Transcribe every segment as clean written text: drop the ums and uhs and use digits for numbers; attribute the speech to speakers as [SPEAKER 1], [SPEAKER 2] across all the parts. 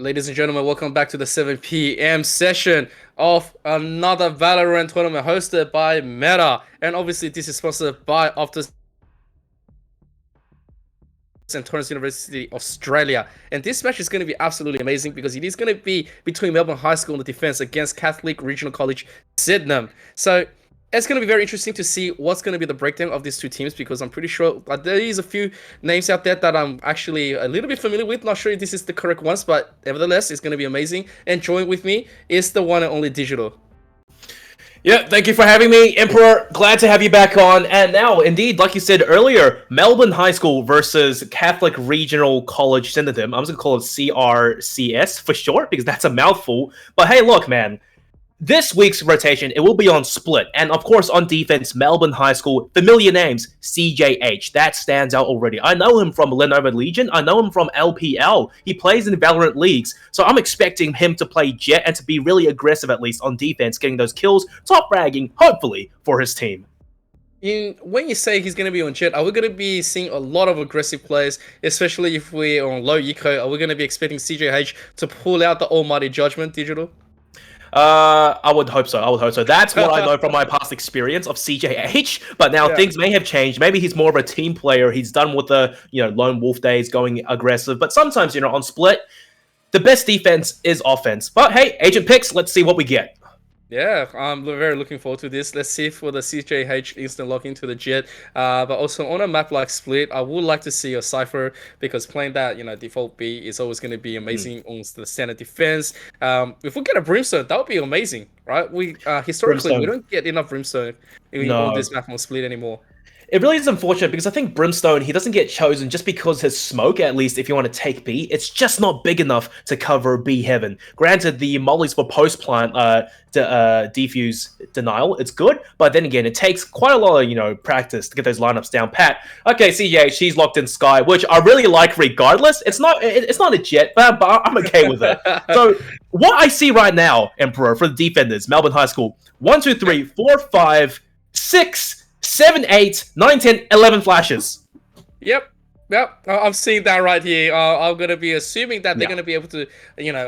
[SPEAKER 1] Ladies and gentlemen, welcome back to the 7 p.m. session of another Valorant tournament hosted by Meta. And obviously, this is sponsored by Optus and Torrens University, Australia. And this match is going to be absolutely amazing because it is going to be between Melbourne High School on the defense against Catholic Regional College Sydenham. So it's going to be very interesting to see what's going to be the breakdown of these two teams because I'm pretty sure there is a few names out there that I'm actually a little bit familiar with. Not sure if this is the correct ones, but nevertheless, it's going to be amazing. And join with me is the one and only Digital.
[SPEAKER 2] Yeah, thank you for having me, Emperor. Glad to have you back on. And now, indeed, like you said earlier, Melbourne High School versus Catholic Regional College Sydenham. I'm just going to call it CRCS for short because that's a mouthful. But hey, look, man. This week's rotation, it will be on split. And of course, on defense, Melbourne High School, familiar names, CJH. That stands out already. I know him from Lenovo Legion. I know him from LPL. He plays in Valorant leagues. So I'm expecting him to play Jet and to be really aggressive, at least on defense, getting those kills, top fragging, hopefully, for his team.
[SPEAKER 1] When you say he's going to be on Jet, are we going to be seeing a lot of aggressive players, especially if we're on low eco? Are we going to be expecting CJH to pull out the almighty judgment, Digital?
[SPEAKER 2] I would hope so. I would hope so. That's what I know from my past experience of CJH. But now things may have changed. Maybe he's more of a team player. He's done with the lone wolf days, going aggressive. But sometimes on split, the best defense is offense. But hey, agent picks. Let's see what we get.
[SPEAKER 1] Yeah, I'm very looking forward to this. Let's see for the CJH instant lock into the Jet. But also on a map like Split, I would like to see a Cypher because playing that, default B is always going to be amazing on the standard defense. If we get a Brimstone, that would be amazing, right? We historically we don't get enough Brimstone on this map on Split anymore.
[SPEAKER 2] It really is unfortunate because I think Brimstone, he doesn't get chosen just because his smoke, at least if you want to take B, it's just not big enough to cover B heaven. Granted, the mollies for post-plant defuse denial, it's good, but then again, it takes quite a lot of, practice to get those lineups down pat. Okay, CJ, she's locked in Sky, which I really like regardless. It's not a Jet, but I'm okay with it. So, what I see right now, Emperor, for the defenders, Melbourne High School, 1, 2, 3, 4, 5, 6, 7, 8, 9, 10, 11 flashes.
[SPEAKER 1] Yep, I'm seeing that right here. I'm going to be assuming that they're going to be able to,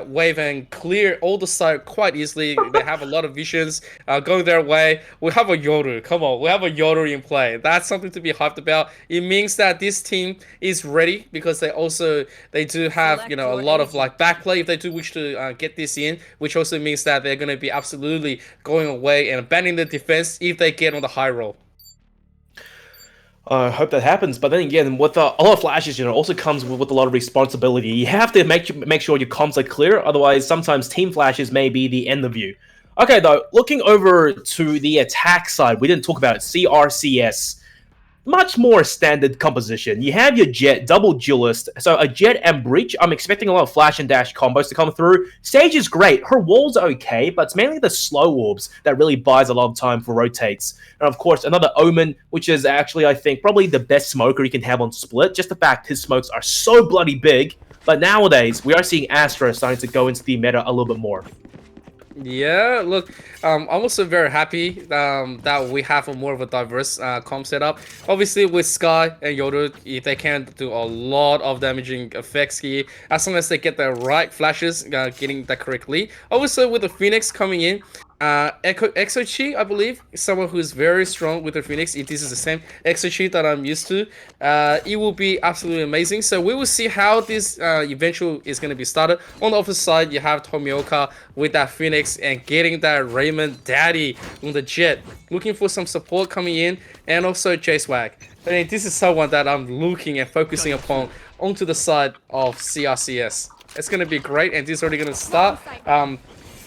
[SPEAKER 1] wave and clear all the site quite easily. They have a lot of visions going their way. We have a Yoru. Come on, we have a Yoru in play. That's something to be hyped about. It means that this team is ready because they do have, a lot of backplay if they do wish to get this in, which also means that they're going to be absolutely going away and abandoning the defense if they get on the high roll.
[SPEAKER 2] I hope that happens, but then again, with a lot of flashes, also comes with a lot of responsibility. You have to make sure your comms are clear, otherwise sometimes team flashes may be the end of you. Okay, though, looking over to the attack side, we didn't talk about it, CRCS. Much more standard composition. You have your Jet, double duelist, so a Jet and Breach. I'm expecting a lot of flash and dash combos to come through. Sage is great. Her walls are okay, but it's mainly the slow orbs that really buys a lot of time for rotates. And of course, another Omen, which is actually, I think, probably the best smoker you can have on Split. Just the fact his smokes are so bloody big. But nowadays, we are seeing Astra starting to go into the meta a little bit more.
[SPEAKER 1] Yeah, look, I'm also very happy that we have a more of a diverse comp setup. Obviously, with Sky and Yoru, they can do a lot of damaging effects here as long as they get the right flashes, getting that correctly. Obviously, with the Phoenix coming in, Exochi, I believe, is someone who's very strong with the Phoenix. If this is the same Exochi that I'm used to, it will be absolutely amazing. So we will see how this eventually is going to be started. On the opposite side, you have Tomioka with that Phoenix and getting that Raymond Daddy on the Jet, looking for some support coming in, and also J-Swag. I mean, this is someone that I'm looking and focusing upon onto the side of CRCS. It's going to be great, and this is already going to start.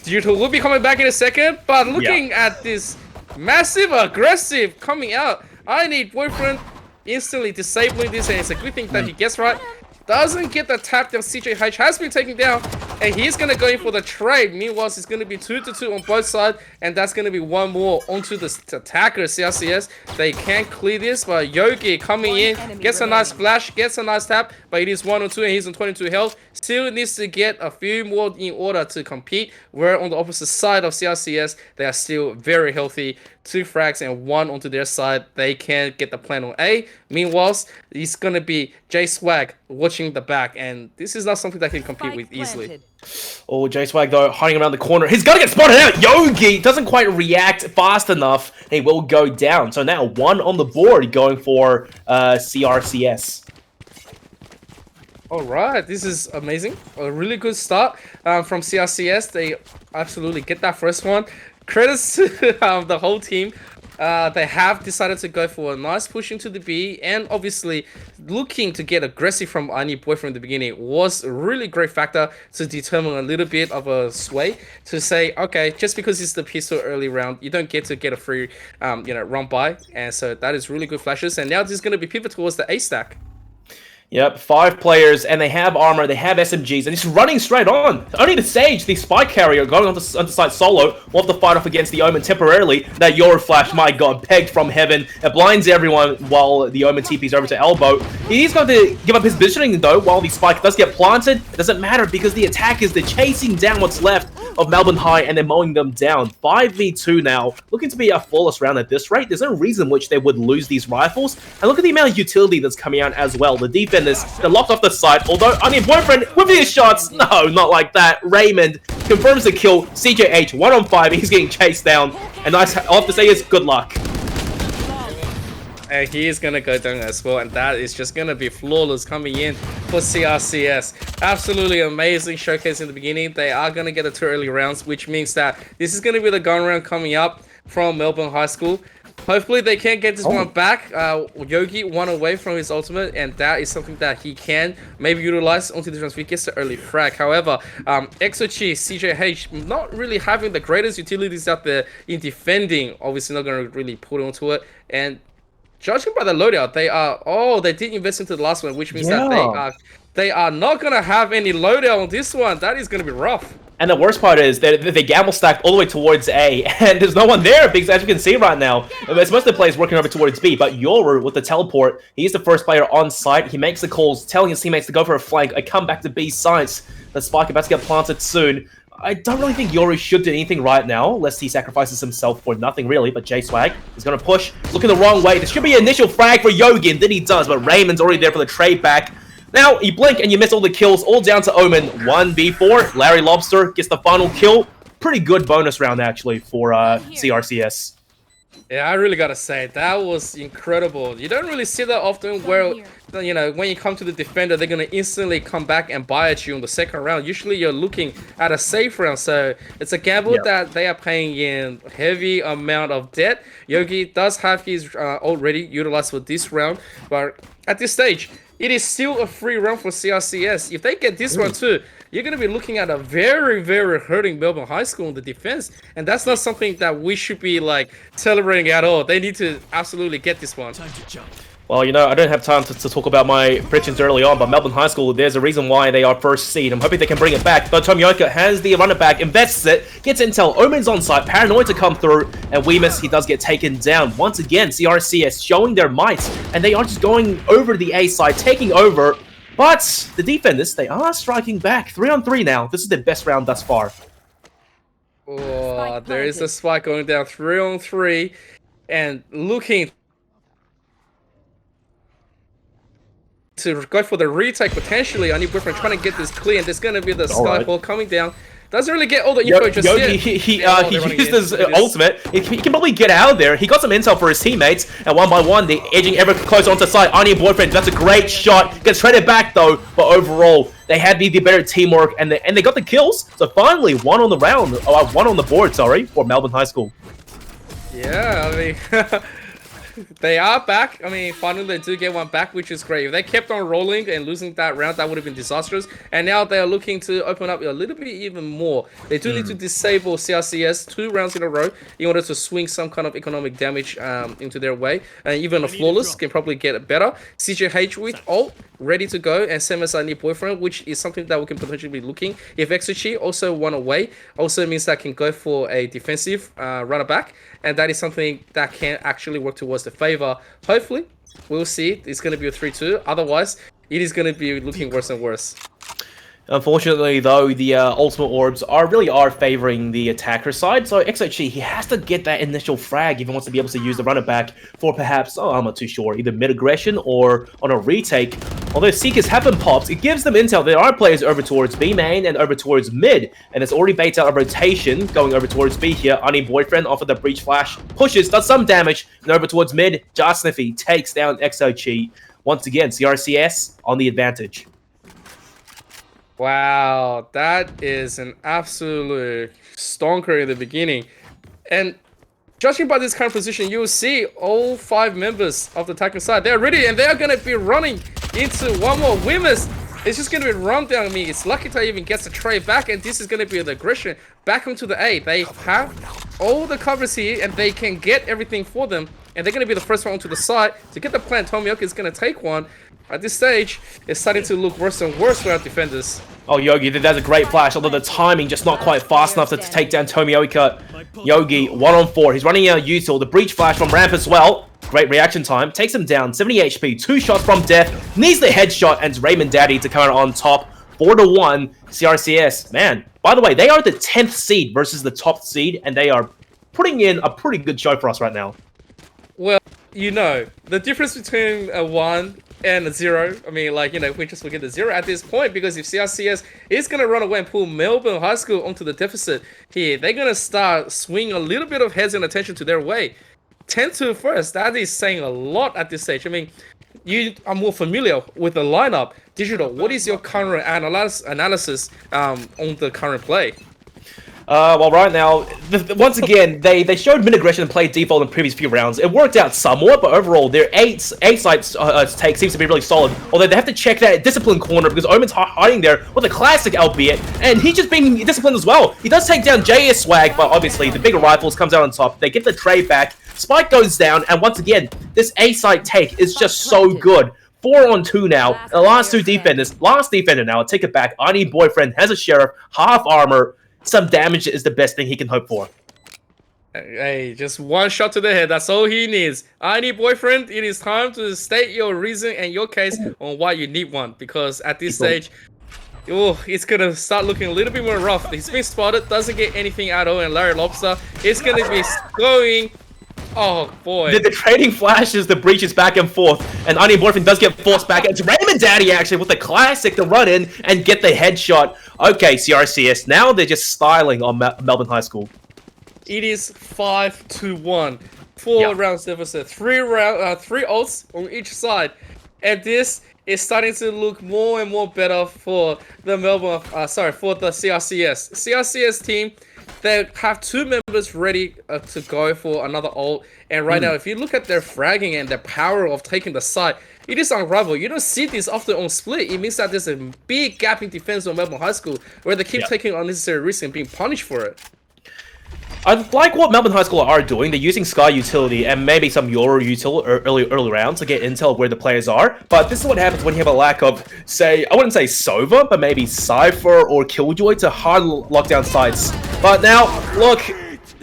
[SPEAKER 1] Digital will be coming back in a second, but looking at this massive aggressive coming out, I need Boyfriend instantly disabling this, and it's a good thing that he gets right. Doesn't get the tap that CJH has been taken down, and he's going to go in for the trade. Meanwhile, it's going to be 2-2 on both sides, and that's going to be one more onto the attacker CRCS. They can't clear this, but Yogi coming in, gets a nice flash, gets a nice tap, but it is 1-2, and he's on 22 health. Still needs to get a few more in order to compete, where on the opposite side of CRCS, they are still very healthy. 2 frags and 1 onto their side. They can get the plan on A. Meanwhile, it's going to be J-Swag watching the back, and this is not something that can compete with easily.
[SPEAKER 2] Oh, J-Swag, though, hiding around the corner. He's going to get spotted out. Yogi doesn't quite react fast enough. He will go down. So now 1 on the board going for CRCS.
[SPEAKER 1] All right, this is amazing. A really good start from CRCS. They absolutely get that first one. Credits to the whole team. They have decided to go for a nice push into the B, and obviously looking to get aggressive from I Need Boyfriend in the beginning was a really great factor to determine a little bit of a sway to say, okay, just because it's the pistol early round, you don't get to get a free, run by, and so that is really good flashes. And now this is going to be pivot towards the A stack.
[SPEAKER 2] Yep, 5 players, and they have armor, they have SMGs, and it's running straight on. Only the Sage, the spike carrier, going onto site solo, will have to fight off against the Omen temporarily. That Euro flash, my god, pegged from heaven. It blinds everyone while the Omen TP's over to elbow. He's going to give up his positioning, though, while the spike does get planted. It doesn't matter, because the attackers, they're chasing down what's left of Melbourne High, and they're mowing them down. 5v2 now, looking to be a flawless round at this rate. There's no reason which they would lose these rifles. And look at the amount of utility that's coming out as well. The defenders, they're locked off the site, although I need Boyfriend with his shots. No, not like that. Raymond confirms the kill. CJH 1 on 5. He's getting chased down. And I'll have to say is good luck.
[SPEAKER 1] And he is gonna go down as well, and that is just gonna be flawless coming in for CRCS. Absolutely amazing showcase in the beginning. They are gonna get the 2 early rounds, which means that this is gonna be the gun round coming up from Melbourne High School. Hopefully they can get this one back. Yogi 1 away from his ultimate, and that is something that he can maybe utilize onto the transfer. He gets the early frag. However, XOG, CJH not really having the greatest utilities out there in defending. Obviously not gonna really put onto it. And judging by the loadout, they did invest into the last one, which means that they are not gonna have any loadout on this one. That is gonna be rough.
[SPEAKER 2] And the worst part is that they gamble stacked all the way towards A, and there's no one there, because as you can see right now, it's most of the players working over towards B, but Yoru with the teleport, he's the first player on site. He makes the calls, telling his teammates to go for a flank. I come back to B sites. The spike about to get planted soon. I don't really think Yoru should do anything right now, lest he sacrifices himself for nothing really, but J-Swag is going to push, looking the wrong way. This should be an initial frag for Yogi, and then he does, but Raymond's already there for the trade back. Now, you blink and you miss all the kills, all down to Omen. 1v4, Larry Lobster gets the final kill. Pretty good bonus round, actually, for CRCS.
[SPEAKER 1] Yeah, I really gotta say, that was incredible. You don't really see that often where, when you come to the defender, they're gonna instantly come back and buy at you in the second round. Usually you're looking at a safe round, so it's a gamble that they are paying in heavy amount of debt. Yogi does have his already utilized for this round, but at this stage, it is still a free round for CRCS. If they get this one too, you're going to be looking at a very, very hurting Melbourne High School in the defense. And that's not something that we should be celebrating at all. They need to absolutely get this one.
[SPEAKER 3] Time to jump.
[SPEAKER 2] Well, I don't have time to talk about my predictions early on, but Melbourne High School, there's a reason why they are first seed. I'm hoping they can bring it back. But Tomioka has the runner back, invests it, gets intel, Omen's on site, paranoid to come through, and Weemus, he does get taken down. Once again, CRCS showing their might, and they are just going over the A side, taking over. But the defenders, they are striking back. 3-on-3 now. This is their best round thus far.
[SPEAKER 1] Oh, there is a spike going down 3-on-3, and looking to go for the retake potentially. I need Boyfriend trying to get this clear, and there's going to be the Skyfall coming down. Doesn't really get all the info just yet.
[SPEAKER 2] He used his ultimate. He can probably get out of there. He got some intel for his teammates, and one by one, they're edging ever closer onto site. I need Boyfriend. That's a great shot. Gets traded back though, but overall, they had the better teamwork, and they got the kills. So finally, 1 on the round, 1 on the board. Sorry, for Melbourne High School.
[SPEAKER 1] Yeah, I mean. They are back. I mean, finally they do get one back, which is great. If they kept on rolling and losing that round, that would have been disastrous. And now they are looking to open up a little bit even more. They do need to disable CRCS 2 rounds in a row in order to swing some kind of economic damage into their way. And even a Flawless can probably get it better. CJH with ult ready to go, and same as I need Boyfriend, which is something that we can potentially be looking. If XOG also 1 away, also means that I can go for a defensive runner back. And that is something that can actually work towards the favor. Hopefully, we'll see. It's going to be a 3-2. Otherwise, it is going to be looking worse and worse.
[SPEAKER 2] Unfortunately, though, the ultimate orbs really are favoring the attacker side. So XOG, he has to get that initial frag if he wants to be able to use the runner back for perhaps, I'm not too sure, either mid-aggression or on a retake. Although Seekers have been popped, it gives them intel. There are players over towards B main and over towards mid, and it's already baits out a rotation going over towards B here. Ani Boyfriend off of the breach flash, pushes, does some damage, and over towards mid, Jar Sniffy takes down XOG. Once again, CRCS on the advantage.
[SPEAKER 1] Wow, that is an absolute stonker in the beginning. And judging by this current position, you'll see all 5 members of the attacking side. They're ready and they're going to be running into one more Wimmers. It's just going to be run down me. It's lucky to even gets the trade back, and this is going to be the aggression back onto the A. They have all the covers here and they can get everything for them. And they're going to be the first one onto the side. To get the plan, Tomioka is going to take one. At this stage, it's starting to look worse and worse for our defenders.
[SPEAKER 2] Oh, Yogi, that's a great flash, although the timing just not quite fast enough to take down Tomioka. Yogi, 1-on-4. He's running out of util. The breach flash from Ramp as well. Great reaction time. Takes him down. 70 HP. 2 shots from death. Needs the headshot, and it's Raymond Daddy to come out on top. 4-1. CRCS. Man, by the way, they are the 10th seed versus the top seed, and they are putting in a pretty good show for us right now.
[SPEAKER 1] Well, you know, the difference between a 1 and a 0, I mean, like, you know, we just look at the 0 at this point, because if CRCS is going to run away and pull Melbourne High School onto the deficit here, they're going to start swinging a little bit of heads and attention to their way. 10-2 first, that is saying a lot at this stage. I mean, you are more familiar with the lineup. Digital, what is your current analysis on the current play?
[SPEAKER 2] Well, right now, once again, they showed mid-aggression and played default in the previous few rounds. It worked out somewhat, but overall, their A-side take seems to be really solid. Although they have to check that discipline corner, because Omen's hiding there with a classic, albeit, and he's just being disciplined as well. He does take down JS Swag, but obviously, the bigger rifles comes out on top. They get the trade back. Spike goes down, and once again, this A-side take is just so good. 4-on-2 now. The last 2 defenders, last defender now, take it back. Ani Boyfriend has a sheriff, half armor. Some damage is the best thing he can hope for.
[SPEAKER 1] Hey, just 1 shot to the head. That's all he needs. I need Boyfriend. It is time to state your reason and your case on why you need one. Because at this stage, it's going to start looking a little bit more rough. He's been spotted. Doesn't get anything at all. And Larry Lobster is going to be going. Oh, boy.
[SPEAKER 2] The trading flashes, the breaches back and forth. And Ani Boyfriend does get forced back. It's Raymond Daddy, actually, with the classic to run in and get the headshot. Okay, CRCS. Now they're just styling on Melbourne High School.
[SPEAKER 1] It is 5-1. 4 rounds deficit. 3 ults on each side. And this is starting to look more and more better for the for the CRCS. CRCS team, they have 2 members ready to go for another ult. And right now, if you look at their fragging and their power of taking the side, it is unrivaled. You don't see this often on split. It means that there's a big gap in defense on Melbourne High School where they keep taking unnecessary risks and being punished for it.
[SPEAKER 2] I like what Melbourne High School are doing. They're using Sky utility and maybe some Euro util early rounds to get intel of where the players are. But this is what happens when you have a lack of, say, I wouldn't say Sova, but maybe Cypher or Killjoy to hard lockdown sites. But now, look,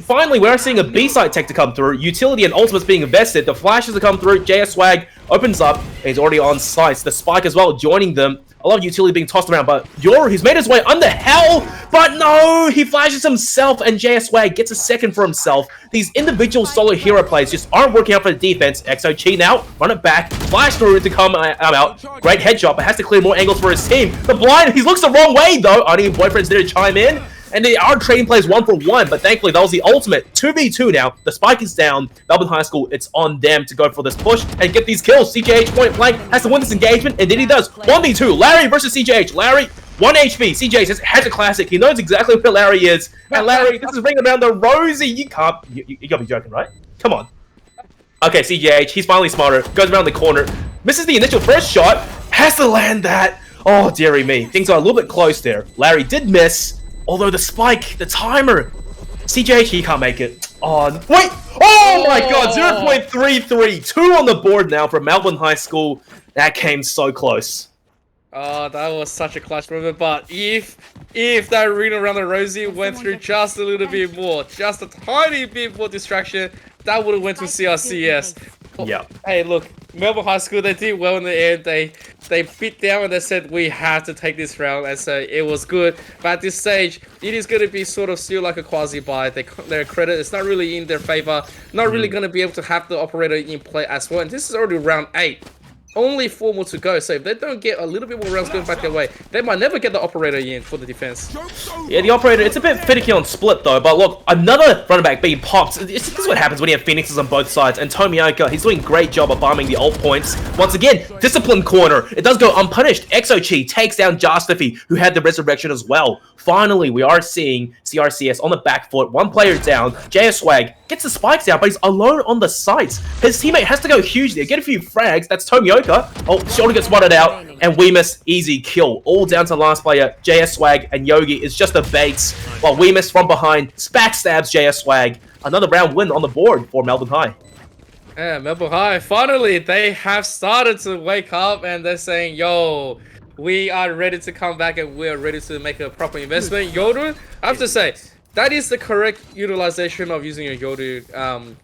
[SPEAKER 2] finally we're seeing a B-side tech to come through. Utility and ultimates being invested. The flashes to come through. JS Swag opens up. He's already on sites. The Spike as well joining them. A lot of utility being tossed around, but Yoru, he's made his way under hell, but no, he flashes himself, and JS Swag gets a second for himself. These individual solo hero plays just aren't working out for the defense. XOG now, run it back, flash through to come out. Great headshot, but has to clear more angles for his team. The blind, he looks the wrong way, though. Ani Boyfriend's there to chime in. And they are trading plays 1 for 1, but thankfully that was the ultimate. 2v2 now. The spike is down. Melbourne High School, it's on them to go for this push and get these kills. CJH point blank has to win this engagement, and then he does. 1v2. Larry versus CJH. Larry, 1 HP. CJH has a classic. He knows exactly where Larry is. And Larry, this is ringing around the rosy. You can't. You gotta be joking, right? Come on. Okay, CJH, he's finally smarter. Goes around the corner. Misses the initial first shot. Has to land that. Oh, dearie me. Things are a little bit close there. Larry did miss. Although the spike, the timer, CJH, he can't make it. Oh, wait! Oh my god, 0.33. 2 on the board now for Melbourne High School. That came so close.
[SPEAKER 1] Oh, that was such a clutch moment, but if that arena around the Rosie went through just a little bit more, just a tiny bit more distraction, that would have went to CRCS.
[SPEAKER 2] Yeah.
[SPEAKER 1] Hey, look, Melbourne High School, they did well in the end. They beat down and they said, we have to take this round, and so it was good. But at this stage, it is going to be sort of still like a quasi-buy. Their credit is not really in their favor, not really going to be able to have the operator in play as well. And this is already round 8. Only 4 more to go. So if they don't get a little bit more rounds going back their way, they might never get the operator in for the defense.
[SPEAKER 2] Yeah, the operator, it's a bit finicky on split though, but look, another running back being popped. This is what happens when you have Phoenixes on both sides, and Tomioka, he's doing a great job of farming the ult points. Once again, discipline corner. It does go unpunished. Exochi takes down Jarstiffy, who had the resurrection as well. Finally, we are seeing CRCS on the back foot, 1 player down. JSWag gets the spikes down, but he's alone on the sites. His teammate has to go huge there, get a few frags. That's Tomioka. Oh, shoulder gets spotted out, and Weemus, easy kill. All down to the last player, JSWag, and Yogi is just a bait, while Weemus from behind backstabs JSWag. Another round win on the board for Melbourne High.
[SPEAKER 1] Yeah, Melbourne High, finally, they have started to wake up, and they're saying, yo, we are ready to come back, and we're ready to make a proper investment. Yoru, I have to say, that is the correct utilization of using your Yoru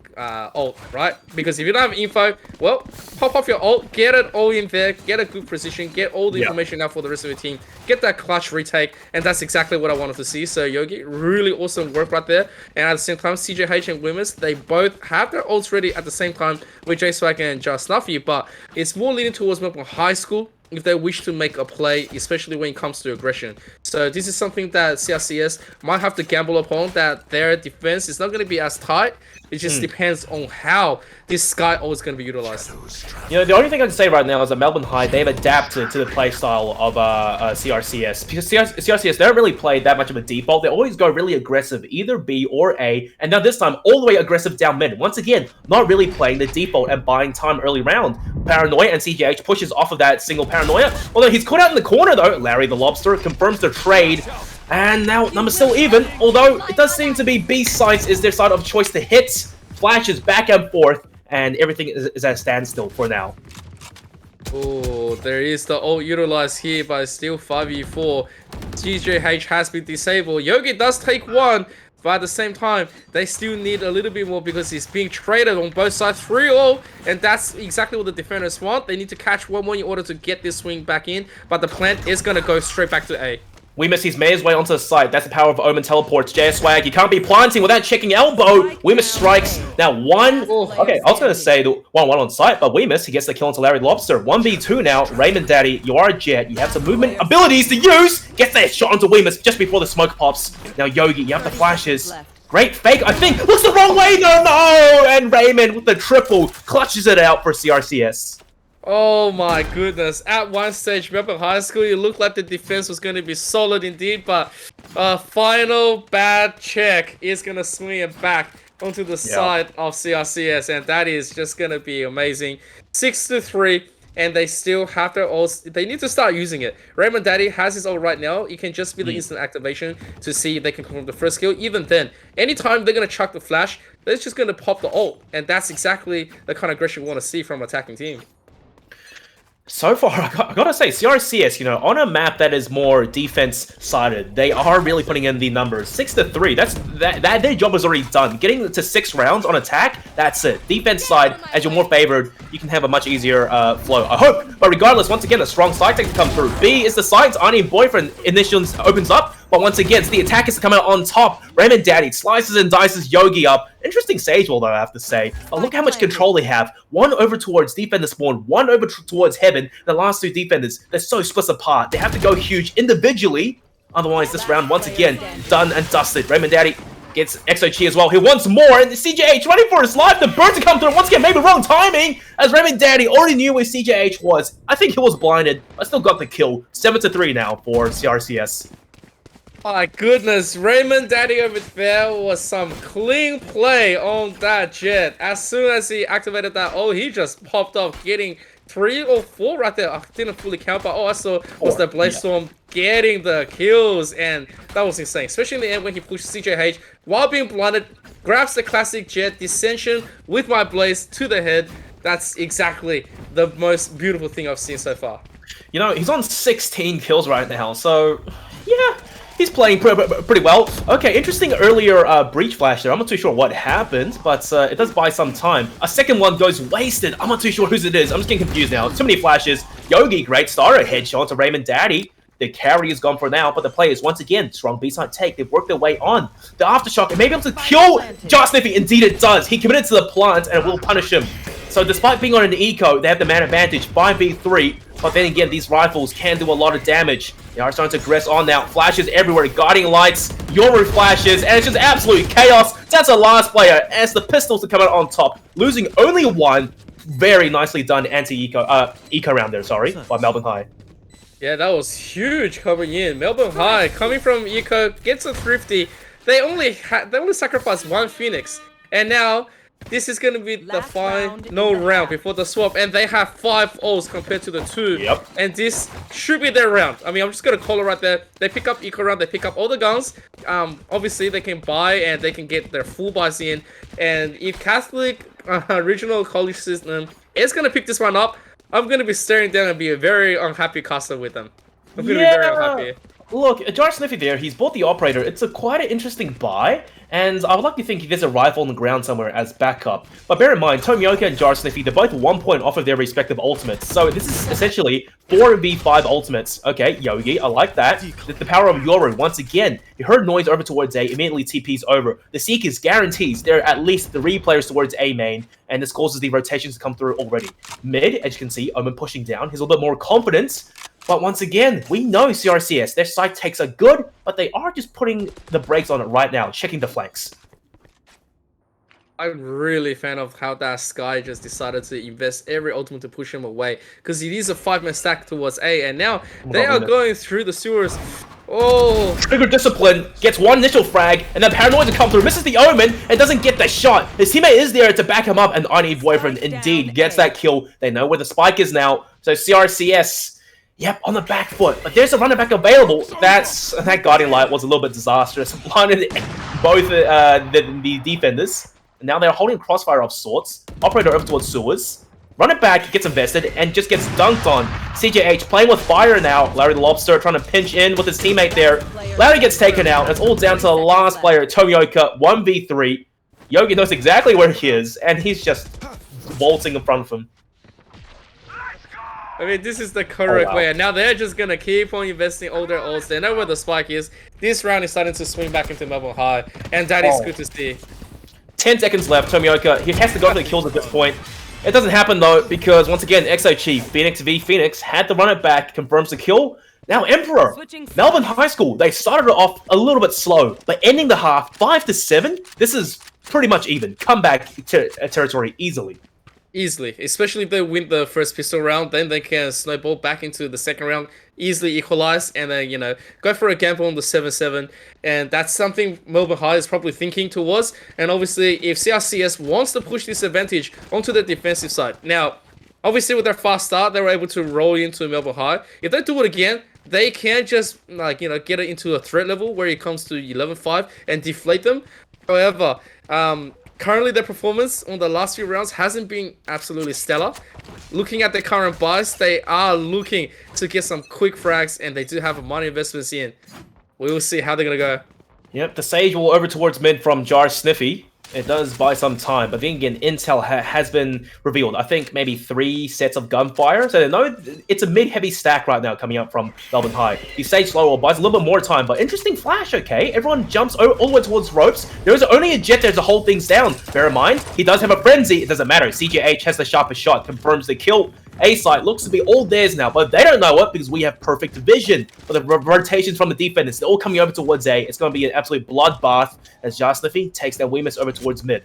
[SPEAKER 1] ult, right? Because if you don't have info, well, pop off your ult, get it all in there, get a good position, get all the information out for the rest of the team, get that clutch retake, and that's exactly what I wanted to see. So Yogi, really awesome work right there. And at the same time, CJH and Wimmers, they both have their ults ready at the same time with J-Swag and Just Snuffy, but it's more leaning towards Melbourne High School if they wish to make a play, especially when it comes to aggression. So this is something that CRCS might have to gamble upon, that their defense is not going to be as tight. It just depends on how this Sky ult is going to be utilized.
[SPEAKER 2] You know, the only thing I can say right now is that Melbourne High, they've adapted to the playstyle of CRCS. Because CRCS, they don't really play that much of a default. They always go really aggressive, either B or A. And now this time, all the way aggressive down mid. Once again, not really playing the default and buying time early round. Paranoia and CGH pushes off of that single Paranoia. Although he's caught out in the corner though. Larry the Lobster confirms the trade. And now numbers still even, although it does seem to be B sides is their side of choice to hit. Flashes back and forth, and everything is at a standstill for now.
[SPEAKER 1] Oh, there is the ult utilized here, but it's still 5v4. GJH has been disabled. Yogi does take 1, but at the same time, they still need a little bit more because he's being traded on both sides 3-0, and that's exactly what the defenders want. They need to catch 1 more in order to get this swing back in, but the plant is going to go straight back to A.
[SPEAKER 2] Weemus, he's made his way onto the site. That's the power of Omen teleports. JSWag, you can't be planting without checking elbow. Weemus strikes. Now, okay, I was going to say the 1-1 on site, but Weemus, he gets the kill onto Larry Lobster. 1v2 now. Raymond Daddy, you are a jet. You have some movement abilities to use. Gets that shot onto Weemus just before the smoke pops. Now, Yogi, you have the flashes. Great fake, I think. Looks the wrong way, though. No! And Raymond with the triple clutches it out for CRCS.
[SPEAKER 1] Oh my goodness. At one stage, Melbourne High School, it looked like the defense was going to be solid indeed, but a final bad check is going to swing it back onto the side of CRCS, and that is just going to be amazing. 6-3, and they still have their ults. They need to start using it. Raymond Daddy has his ult right now. It can just be the instant activation to see if they can confirm the first kill. Even then, anytime they're going to chuck the flash, they're just going to pop the ult, and that's exactly the kind of aggression we want to see from an attacking team.
[SPEAKER 2] So far, I gotta say, CRCS, you know, on a map that is more defense-sided, they are really putting in the numbers. 6-3, that their job is already done. Getting to 6 rounds on attack, that's it. Defense side, as you're more favored, you can have a much easier flow, I hope. But regardless, once again, a strong side take to come through. B is the sides, Arnie and Boyfriend initially opens up, but once again, it's the attackers to come out on top. Raymond Daddy slices and dices Yogi up. Interesting sage wall, though, I have to say. But look how much control they have. 1 over towards defender spawn, 1 over towards heaven. The last 2 defenders, they're so split apart. They have to go huge individually. Otherwise, this round, once again, done and dusted. Raymond Daddy gets XOG as well. He wants more, and the CJH running for his life. The bird to come through. Once again, maybe wrong timing, as Raymond Daddy already knew where CJH was. I think he was blinded, but still got the kill. 7-3 now for CRCS.
[SPEAKER 1] My goodness, Raymond Daddy over there was some clean play on that jet. As soon as he activated that, he just popped off, getting 3 or 4 right there. I didn't fully count, but I saw was the Blaze Storm getting the kills, and that was insane. Especially in the end when he pushed CJH while being blinded, grabs the classic jet, dissension with my Blaze to the head. That's exactly the most beautiful thing I've seen so far.
[SPEAKER 2] You know, he's on 16 kills right now, so yeah. He's playing pretty well. Okay, interesting earlier breach flash there. I'm not too sure what happened, but it does buy some time. A second one goes wasted. I'm not too sure whose it is. I'm just getting confused now. Too many flashes. Yogi, great starter. Headshot to Raymond Daddy. The carry is gone for now, but the players, once again, strong B-side take. They've worked their way on. The aftershock, and maybe able to kill Jar Sniffy. Indeed it does. He committed to the plant, and it will punish him. So despite being on an eco, they have the man advantage, 5v3. But then again, these rifles can do a lot of damage. They are starting to aggress on now. Flashes everywhere, guiding lights, Yoru flashes, and it's just absolute chaos. That's the last player as the pistols are coming out on top, losing only one. Very nicely done eco round there, sorry, by Melbourne High.
[SPEAKER 1] Yeah, that was huge coming in. Melbourne High coming from eco gets a thrifty. They only sacrificed one Phoenix, and now this is going to be the final round before the swap, and they have 5 ults compared to the 2.
[SPEAKER 2] Yep.
[SPEAKER 1] And this should be their round. I mean, I'm just going to call it right there. They pick up eco round, they pick up all the guns. Obviously, they can buy and they can get their full buys in. And if Catholic Regional College System is going to pick this one up, I'm going to be staring down and be a very unhappy caster with them. I'm going to be very unhappy.
[SPEAKER 2] Look, Jar Sniffy there, he's bought the operator. It's quite an interesting buy, and I would like to think there's a rifle on the ground somewhere as backup. But bear in mind, Tomioka and Jar Sniffy, they're both 1 point off of their respective ultimates. So this is essentially 4v5 ultimates. Okay, Yogi, I like that. The power of Yoru, once again, you heard noise over towards A, immediately TP's over. The Seekers guarantees there are at least 3 players towards A main, and this causes the rotations to come through already. Mid, as you can see, Omen pushing down. He's a little bit more confidence. But once again, we know CRCS, their side takes are good, but they are just putting the brakes on it right now, checking the flanks.
[SPEAKER 1] I'm really a fan of how that Sky just decided to invest every ultimate to push him away, because it is a 5-man stack towards A, and now they are going through the sewers. Oh!
[SPEAKER 2] Trigger Discipline gets one initial frag, and then Paranoid to come through, misses the Omen, and doesn't get the shot. His teammate is there to back him up, and I Need Boyfriend indeed gets that kill. They know where the spike is now, so CRCS... Yep, on the back foot, but there's a runner back available. That guiding light was a little bit disastrous. Blinded both the defenders. And now they're holding crossfire of sorts. Operator over towards sewers. Run it back, gets invested, and just gets dunked on. CJH playing with fire now. Larry the Lobster trying to pinch in with his teammate there. Larry gets taken out. It's all down to the last player, Tomioka, 1v3. Yogi knows exactly where he is, and he's just vaulting in front of him.
[SPEAKER 1] I mean, this is the correct way, and now they're just gonna keep on investing all their ults. They know where the spike is. This round is starting to swing back into Melbourne High, and that is good to see.
[SPEAKER 2] 10 seconds left, Tomioka, he has to go for the kills at this point. It doesn't happen though, because once again, Exo Chief, Phoenix v Phoenix, had to run it back, confirms the kill. Now Emperor, Melbourne High School, they started it off a little bit slow, but ending the half 5-7, this is pretty much even. Comeback territory easily.
[SPEAKER 1] Easily, especially if they win the first pistol round, then they can snowball back into the second round, easily equalize, and then, you know, go for a gamble on the 7-7. And that's something Melbourne High is probably thinking towards. And obviously, if CRCS wants to push this advantage onto the defensive side. Now, obviously, with their fast start, they were able to roll into Melbourne High. If they do it again, they can just, like, you know, get it into a threat level where it comes to 11-5 and deflate them. However, currently, their performance on the last few rounds hasn't been absolutely stellar. Looking at their current buys, they are looking to get some quick frags, and they do have money investments in. We will see how they're going to go.
[SPEAKER 2] Yep, the Sage will over towards mid from Jar Sniffy. It does buy some time, but then again, intel has been revealed. I think maybe 3 sets of gunfire. So they know it's a mid-heavy stack right now coming up from Melbourne High. The Sage slow buys a little bit more time, but interesting flash, okay? Everyone jumps all the way towards ropes. There is only a jet there to hold things down. Bear in mind, he does have a frenzy. It doesn't matter. CJH has the sharpest shot, confirms the kill. A site looks to be all theirs now, but they don't know it because we have perfect vision. For the rotations from the defenders, they're all coming over towards A. It's going to be an absolute bloodbath as Jar Sniffy takes their Weemus over towards mid.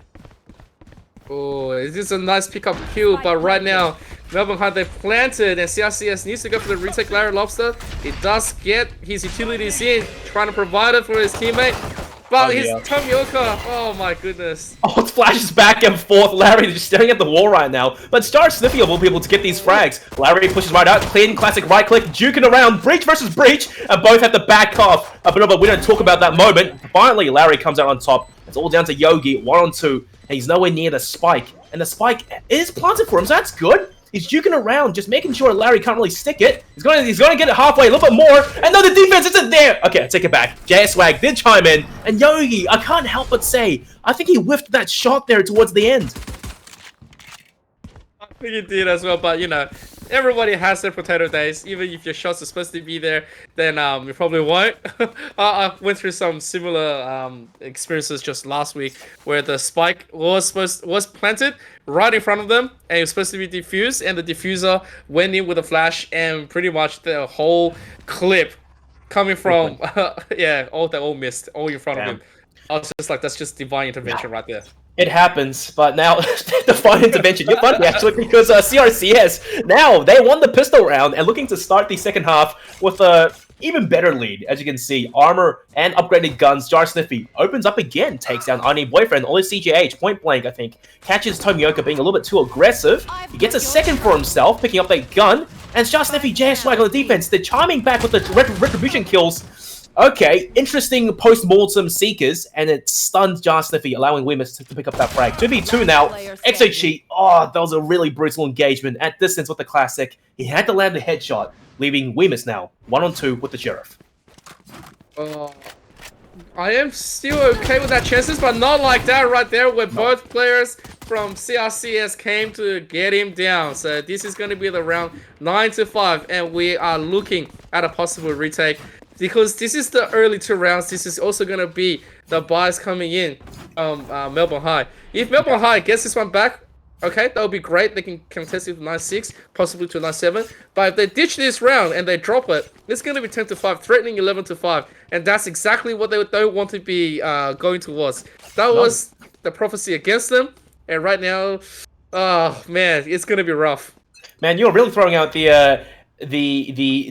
[SPEAKER 1] Oh, this is a nice pickup kill, but right now, Melbourne High, they planted, and CRCS needs to go for the retake Larry Lobster. He does get his utilities in, trying to provide it for his teammate. But his Tomioka, oh my goodness.
[SPEAKER 2] Oh, it flashes back and forth. Larry just staring at the wall right now. But Star Sniffy will be able to get these frags. Larry pushes right out, clean, classic right click, juking around, breach versus breach, and both have to back off. But we don't talk about that moment. Finally, Larry comes out on top. It's all down to Yogi, 1-on-2, and he's nowhere near the spike. And the spike is planted for him, so that's good. He's juking around, just making sure Larry can't really stick it. He's gonna get it halfway, a little bit more, and no, the defense isn't there. Okay, I take it back. JSWag did chime in, and Yogi, I can't help but say, I think he whiffed that shot there towards the end.
[SPEAKER 1] I think he did as well, but you know, everybody has their potato days. Even if your shots are supposed to be there, then you probably won't. I went through some similar experiences just last week where the spike was planted right in front of them, and it was supposed to be diffused, and the diffuser went in with a flash, and pretty much the whole clip coming from yeah, they all missed, all in front of him. I was just like, that's just divine intervention right there.
[SPEAKER 2] It happens, but now the fine intervention. You're funny actually because CRCS now they won the pistol round and looking to start the second half with a even better lead. As you can see, armor and upgraded guns. Jar Sniffy opens up again, takes down I Need Boyfriend. Only CGH point blank, I think, catches Tomioka being a little bit too aggressive. He gets a second for himself, picking up a gun, and Jar Sniffy JS Swag on the defense. They're chiming back with the retribution kills. Okay, interesting post-mortem seekers, and it stuns Jar Sniffy, allowing Weemus to pick up that frag. 2v2 now. XOG, oh, that was a really brutal engagement. At distance with the classic, he had to land the headshot, leaving Weemus now 1-on-2 with the Sheriff.
[SPEAKER 1] I am still okay with that chances, but not like that right there, where both players from CRCS came to get him down. So this is going to be the round 9-5, and we are looking at a possible retake. Because this is the early 2 rounds, this is also going to be the buys coming in Melbourne High. If Melbourne High gets this one back, okay, that would be great. They can contest it to 9-6, possibly to 9-7. But if they ditch this round and they drop it, it's going to be 10-5, threatening 11-5. And that's exactly what they don't want to be going towards. That was the prophecy against them. And right now, oh man, it's going to be rough.
[SPEAKER 2] Man, you're really throwing out the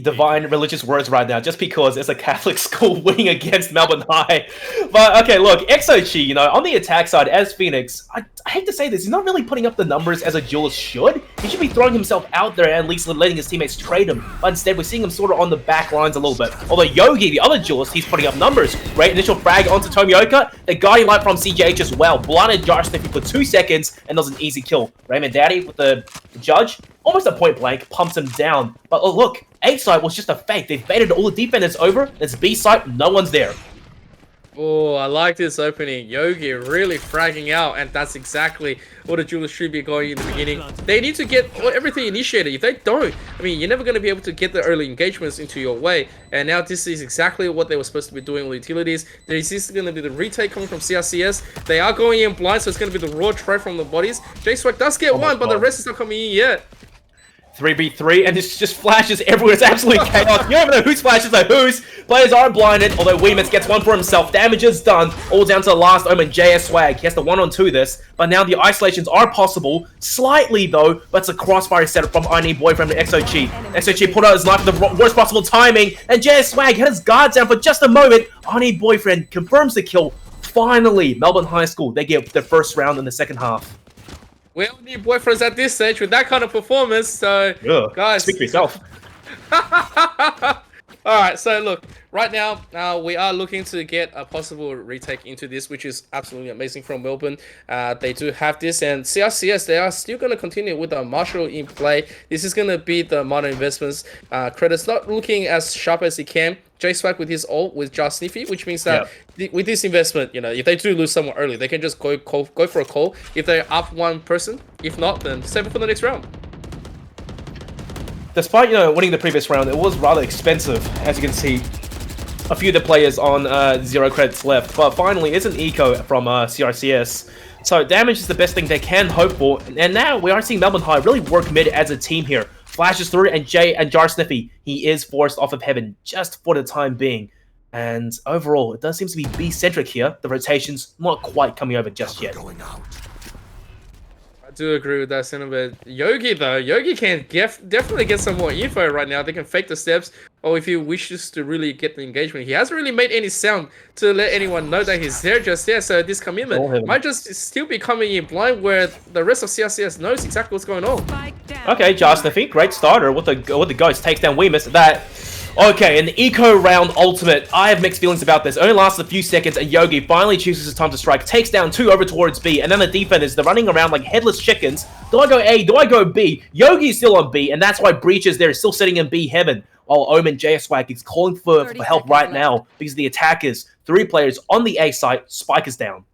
[SPEAKER 2] divine religious words right now just because it's a Catholic school winning against Melbourne High. But okay, look, XOG, you know, on the attack side as Phoenix, I hate to say this, he's not really putting up the numbers as a duelist should. He should be throwing himself out there and at least letting his teammates trade him. But instead, we're seeing him sort of on the back lines a little bit. Although Yogi, the other duelist, he's putting up numbers. Great initial frag onto Tomioka. The guardian light from CJH as well. Blinded Jar Sniffy for 2 seconds, and that was an easy kill. Raymond Daddy with the judge. Almost a point blank, pumps him down. But oh look, A side was just a fake. They've baited all the defenders over. It's B side, no one's there.
[SPEAKER 1] Oh, I like this opening. Yogi really fragging out, and that's exactly what the duelist should be going in the beginning. They need to get everything initiated. If they don't, I mean, you're never going to be able to get the early engagements into your way. And now this is exactly what they were supposed to be doing with utilities. This is going to be the retake coming from CRCS. They are going in blind, so it's going to be the raw trade from the bodies. J-Swag does get one, but the rest is not coming in yet.
[SPEAKER 2] 3v3, and this just flashes everywhere. It's absolute chaos. You don't even know whose flashes are whose. Players are blinded, although Weemus gets one for himself. Damage is done. All down to the last Omen, JS Swag. He has to 1-on-2 this, but now the isolations are possible. Slightly, though, but it's a crossfire setup from I Need Boyfriend to XOG. XOG put out his knife at the worst possible timing, and JS Swag had his guards down for just a moment. I Need Boyfriend confirms the kill. Finally, Melbourne High School, they get their first round in the second half.
[SPEAKER 1] We don't need boyfriends at this stage with that kind of performance, so guys,
[SPEAKER 2] speak for yourself.
[SPEAKER 1] Alright, so look, right now we are looking to get a possible retake into this, which is absolutely amazing from Melbourne. They do have this, and CRCS, they are still going to continue with the Marshall in play. This is going to be the modern investments. Credits not looking as sharp as he can. J-Swag with his ult with Jar Sniffy, which means that with this investment, you know, if they do lose someone early, they can just go for a call if they're up one person. If not, then save it for the next round.
[SPEAKER 2] Despite, you know, winning the previous round, it was rather expensive, as you can see. A few of the players on 0 credits left, but finally, it's an eco from CRCS. So damage is the best thing they can hope for, and now we are seeing Melbourne High really work mid as a team here. Flashes through, and Jar Sniffy, he is forced off of heaven just for the time being. And overall, it does seem to be B-centric here. The rotation's not quite coming over just yet.
[SPEAKER 1] I do agree with that sentiment. Yogi, though, Yogi can definitely get some more info right now. They can fake the steps, or if he wishes to really get the engagement. He hasn't really made any sound to let anyone know that he's there just yet, so this commitment might just still be coming in blind, where the rest of CRCS knows exactly what's going on.
[SPEAKER 2] Okay, Jar Sniffy, great starter with the Ghost, takes down Weemus. Okay, an eco round ultimate. I have mixed feelings about this. It only lasts a few seconds, and Yogi finally chooses his time to strike, takes down 2 over towards B, and then the defenders, they're running around like headless chickens. Do I go A? Do I go B? Yogi's still on B, and that's why Breach is there, still sitting in B heaven, while Omen JSWag is calling for help right now, because the attackers, 3 players on the A site, Spike is down.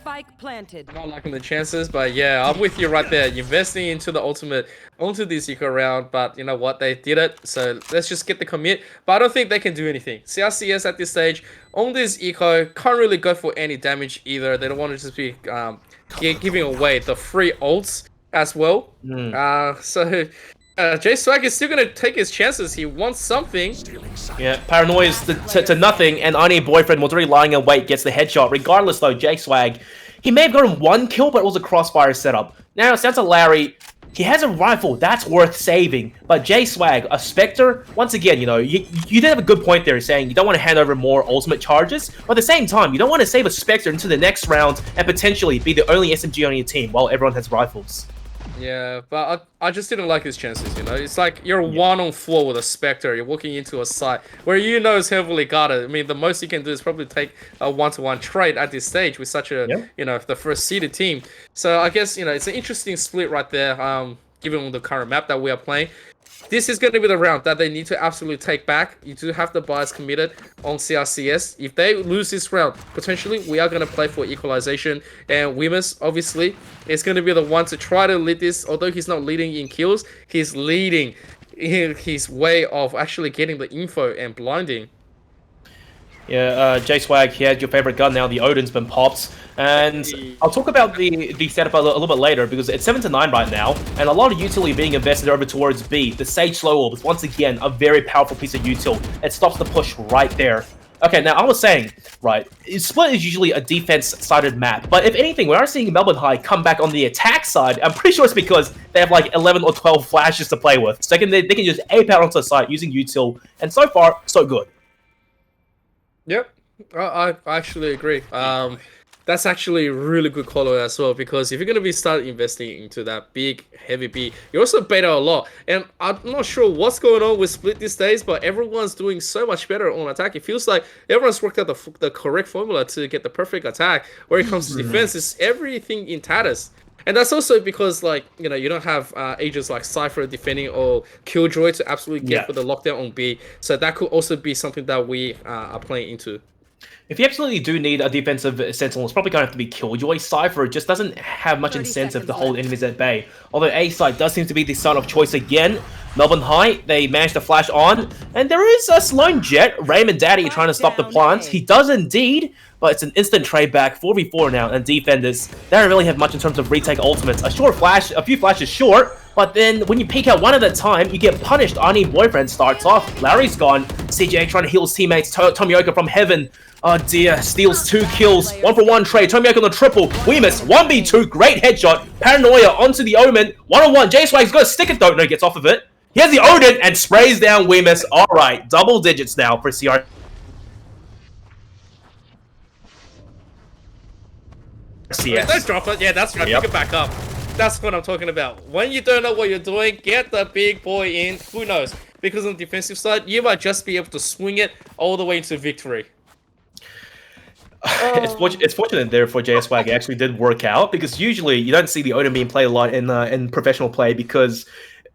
[SPEAKER 3] Spike planted.
[SPEAKER 1] Not liking the chances, but yeah, I'm with you right there. Investing into the ultimate onto this eco round, but you know what? They did it, so let's just get the commit. But I don't think they can do anything. CRCS at this stage on this eco can't really go for any damage either. They don't want to just be giving away the free ults as well. So J Swag is still gonna take his chances. He wants something.
[SPEAKER 2] Yeah, paranoia is to nothing, and I Need Boyfriend was already lying in wait, gets the headshot. Regardless, though, J Swag, he may have gotten one kill, but it was a crossfire setup. Now, it sounds like Larry, he has a rifle, that's worth saving. But J Swag, a Spectre, once again, you know, you did have a good point there saying you don't want to hand over more ultimate charges, but at the same time, you don't want to save a Spectre into the next round and potentially be the only SMG on your team while everyone has rifles.
[SPEAKER 1] Yeah, but I just didn't like his chances, you know? It's like you're 1-on-4 with a Spectre. You're walking into a site where you know is heavily guarded. I mean, the most you can do is probably take a 1-to-1 trade at this stage with such a, you know, the first seeded team. So I guess, you know, it's an interesting split right there, given the current map that we are playing. This is going to be the round that they need to absolutely take back. You do have the bias committed on CRCS. If they lose this round, potentially we are going to play for equalization. And Wimmus, obviously, is going to be the one to try to lead this. Although he's not leading in kills, he's leading in his way of actually getting the info and blinding.
[SPEAKER 2] Yeah, J-Swag, he had your favorite gun now. The Odin's been popped. And I'll talk about the setup a little bit later because it's 7-9 right now. And a lot of utility being invested over towards B. The Sage Slow Orb is once again a very powerful piece of util. It stops the push right there. Okay, now I was saying, right, Split is usually a defense-sided map. But if anything, we are seeing Melbourne High come back on the attack side. I'm pretty sure it's because they have like 11 or 12 flashes to play with. So they can just ape out onto the site using util. And so far, so good.
[SPEAKER 1] Yep, I actually agree. That's actually a really good call as well, because if you're going to start investing into that big, heavy B, you also beta a lot. And I'm not sure what's going on with Split these days, but everyone's doing so much better on attack. It feels like everyone's worked out the correct formula to get the perfect attack. Where it comes to defense, it's everything in tatters. And that's also because, like, you know, you don't have agents like Cypher defending or Killjoy to absolutely get for the lockdown on B. So that could also be something that we are playing into.
[SPEAKER 2] If you absolutely do need a defensive sentinel, it's probably going to have to be Killjoy. Cypher just doesn't have much incentive to hold enemies at bay. Although A side does seem to be the side of choice again. Melbourne High, they managed to flash on. And there is a Sloan Jet, Raymond Daddy trying to stop the plants. He does indeed, but it's an instant trade back, 4v4 now, and defenders, they don't really have much in terms of retake ultimates. A short flash, a few flashes short, but then when you peek out one at a time, you get punished. I Need Boyfriend starts off. Larry's gone. CJ trying to heal his teammates. Tomioka from heaven. Oh dear, steals 2 kills. 1-for-1 trade. Tomioka on the triple. Wemous, 1v2, great headshot. Paranoia onto the Omen. 1-on-1. J-Swag's got to stick it though. No, gets off of it. He has the Odin and sprays down Wemous. Alright, double digits now for CR.
[SPEAKER 1] Yeah, don't drop it. Yeah, that's right. Pick it back up. That's what I'm talking about. When you don't know what you're doing, get the big boy in. Who knows? Because on the defensive side, you might just be able to swing it all the way into victory.
[SPEAKER 2] It's fortunate there for JSWAG. It actually did work out because usually you don't see the Odin being played a lot in professional play because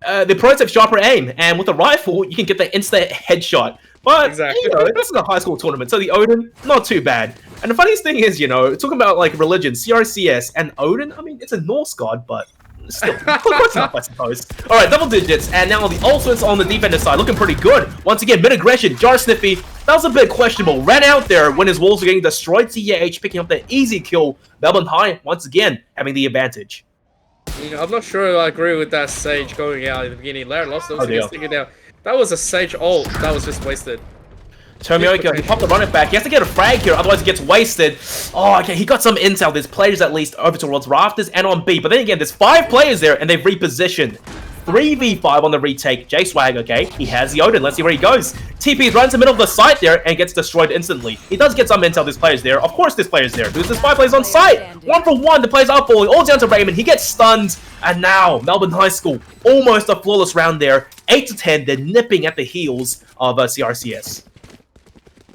[SPEAKER 2] the pros have sharper aim, and with a rifle you can get the instant headshot. But
[SPEAKER 1] exactly.
[SPEAKER 2] You know, this is a high school tournament, so the Odin not too bad. And the funniest thing is, you know, talking about like religion, CRCS and Odin. I mean, it's a Norse god, but still close enough, I suppose. All right, double digits, and now the ultimates on the defender side looking pretty good. Once again, mid aggression, Jar Sniffy. That was a bit questionable. Ran out there when his walls were getting destroyed. CEH picking up the easy kill. Melbourne High once again having the advantage.
[SPEAKER 1] Yeah, I'm not sure I agree with that Sage going out in the beginning. Larry lost those thinking down. That was a Sage ult that was just wasted.
[SPEAKER 2] Tomioka, he popped the running back. He has to get a frag here, otherwise he gets wasted. Oh, okay, he got some intel. There's players at least over towards Rafters and on B. But then again, there's 5 players there, and they've repositioned. 3v5 on the retake. J-Swag, okay, he has the Odin. Let's see where he goes. TP runs in the middle of the site there and gets destroyed instantly. He does get some intel. There's players there. Of course there's players there, because there's 5 players on site. 1-for-1, the players are falling. All down to Raymond. He gets stunned. And now, Melbourne High School, almost a flawless round there. 8-10, they're nipping at the heels of CRCS.